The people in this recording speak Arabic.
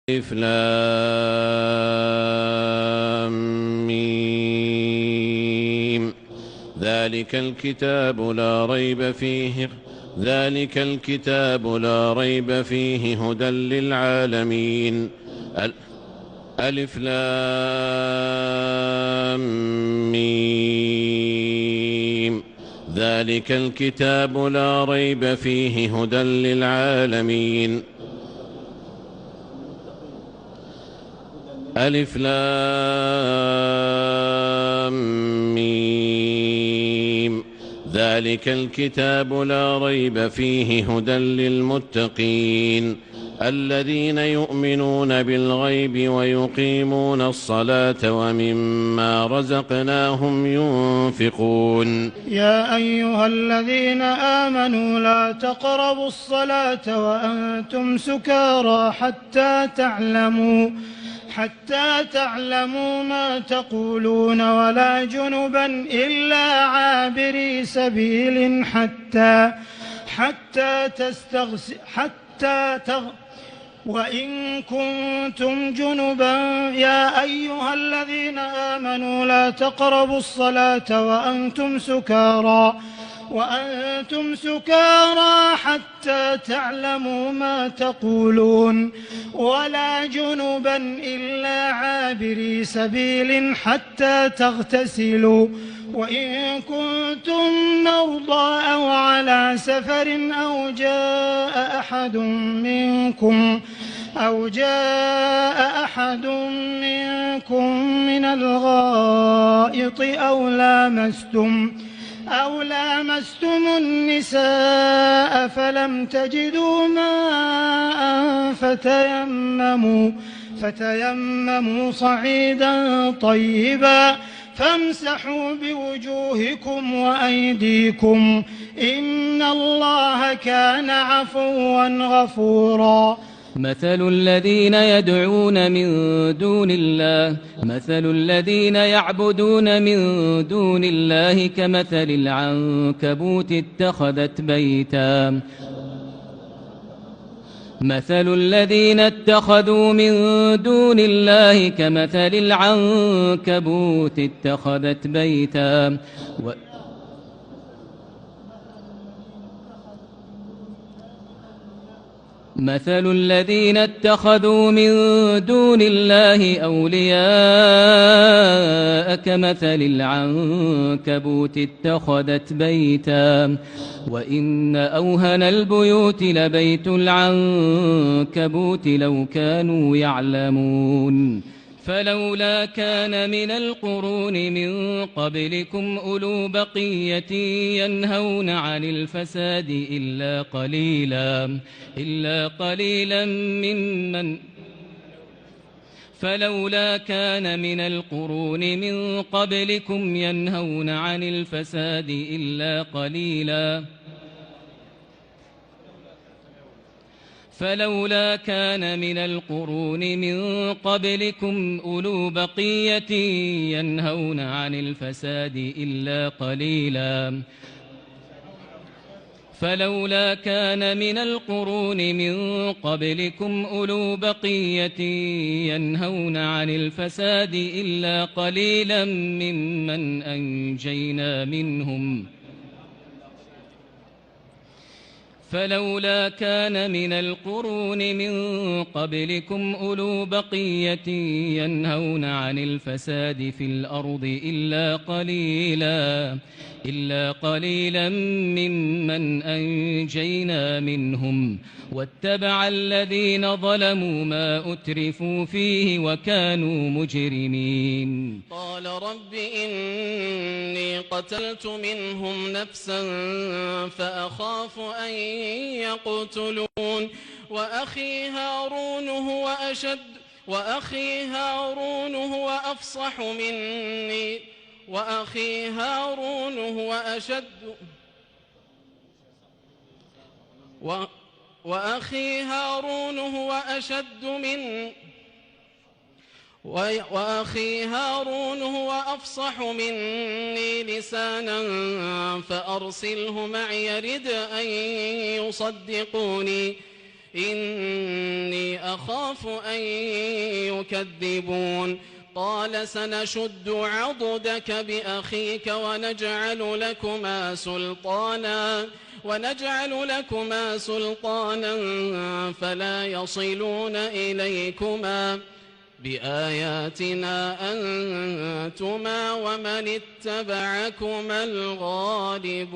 ألف لام ميم ذلك الكتاب لا ريب فيه هدى للعالمين. ألف لام ميم ذلك الكتاب لا ريب فيه هدى للعالمين. ألف لام ميم ذلك الكتاب لا ريب فيه هدى للمتقين الذين يؤمنون بالغيب ويقيمون الصلاة ومما رزقناهم ينفقون. يا أيها الذين آمنوا لا تقربوا الصلاة وأنتم سكارى حتى تعلموا ما تقولون ولا جنبا إلا عابري سبيل وإن كنتم جنبا يا أيها الذين آمنوا لا تقربوا الصلاة وأنتم سكارى حتى تعلموا ما تقولون ولا جنبا إلا عابري سبيل حتى تغتسلوا وإن كنتم مرضى أو على سفر أو جاء أحد منكم من الغائط أو لامستم النساء فلم تجدوا ماء فتيمموا صعيدا طيبا فامسحوا بوجوهكم وأيديكم إن الله كان عفوا غفورا. مثل الذين يعبدون من دون الله كمثل العنكبوت اتخذت بيتا مثل الذين اتخذوا من دون الله أولياء كمثل العنكبوت اتخذت بيتا وإن أوهن البيوت لبيت العنكبوت لو كانوا يعلمون. فلولا كان من القرون من قبلكم أولو بقية ينهون عن الفساد إلا قليلا ممن فلولا كان من القرون من قبلكم ينهون عن الفساد فلولا كان من القرون من قبلكم أولو بقية ينهون عن الفساد إلا قليلا فلولا كان من القرون من قبلكم أولو بقية ينهون عن الفساد إلا قليلا ممن أنجينا منهم فلولا كان من القرون من قبلكم أولو بقية ينهون عن الفساد في الأرض إلا قليلا ممن أنجينا منهم واتبع الذين ظلموا ما أترفوا فيه وكانوا مجرمين. قال رب إني قتلت منهم نفسا فأخاف أن يقتلون وأخي هارون هو أفصح مني وأخي هارون هو أفصح مني لسانا فأرسله معي يرد أن إني أخاف أن يكذبون قال سنشد عضدك بأخيك ونجعل لكما سلطانا فلا يصلون إليكما بآياتنا أنتما ومن اتبعكما الغالبون.